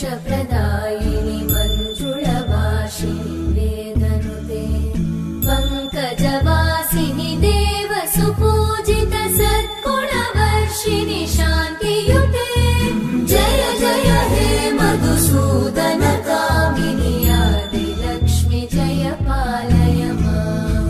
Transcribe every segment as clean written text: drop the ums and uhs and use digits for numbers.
मोक्षप्रदायिनि मञ्जुळवासिनि वेदनुते पङ्कजवासिनि देवसुपूजित सद्गुणवर्षिणि शान्तियुते जय जय हे मधुसूदन कामिनि आदिलक्ष्मि जय पालय माम्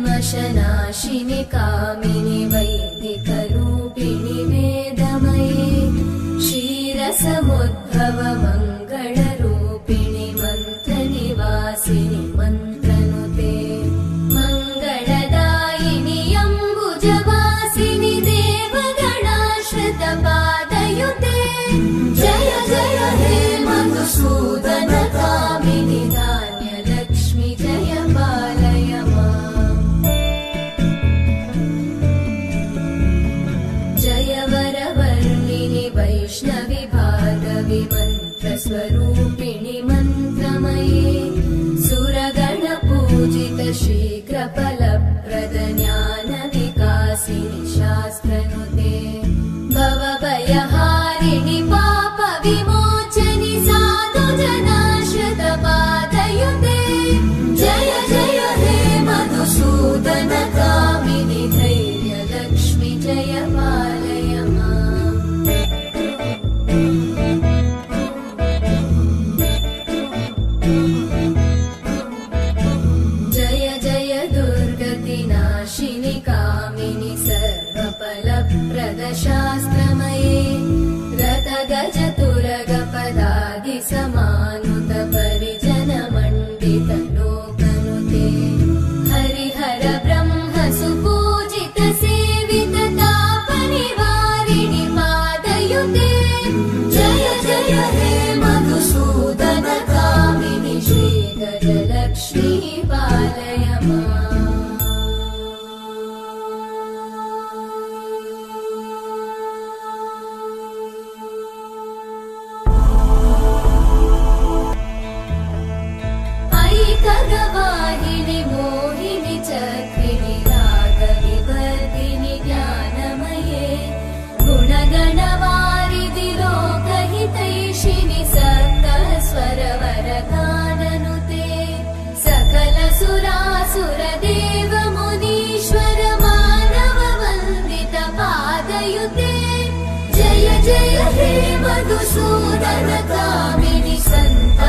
ऐकलिकल्मषनाशिनि कामिनि वैदिकरूपिणि वेदमये क्षीरसमुद्भव मङ्गलरूपिणि मन्त्रनिवासिनि मन्त्रनुते मङ्गलदायिनि अम्बुजवासिनि देवगणाश्रितपादयुते जय जय हे मधुसूदन कामिनि धान्यलक्ष्मि जय पालय माम् जय वरवर्णिनि वैष्णवि भार्गवि मन्त्रस्वरूपिणि मन्त्रमये सुरगणपूजित शीघ्रफलप्रद ज्ञानविकासिनि शास्त्रनुते भवभयहारिणि पापविमोचनि साधुजनाश्रितपादयुते जय जय हे मधुसूदन कामिनि धैर्यलक्ष्मि जय पालय माम् जय जय दुर्गतिनाशिनि कामिनि सर्वफलप्रद शास्त्रमये रथगजतुरगपदादिसमानुत परिजनमण्डित लोकनुते हरिहर ब्रह्म सुपूजित सेवित तापनिवारिणि पादयुते जय जय हे मधुसूदन कामिनि श्रीगजलक्ष्मी पालय माम् ऐकगवाहिनि मोहिनि चक्रिणि रागविवर्धिनि ज्ञानमये गुणगणवारिधि लोकहितैषिणि सप्तस्वरवरगाननुते सकल सुरासुर देव मुनीश्वर मानव वन्दित पादयुते जय जय हे मधुसूदन कामिनि सन्त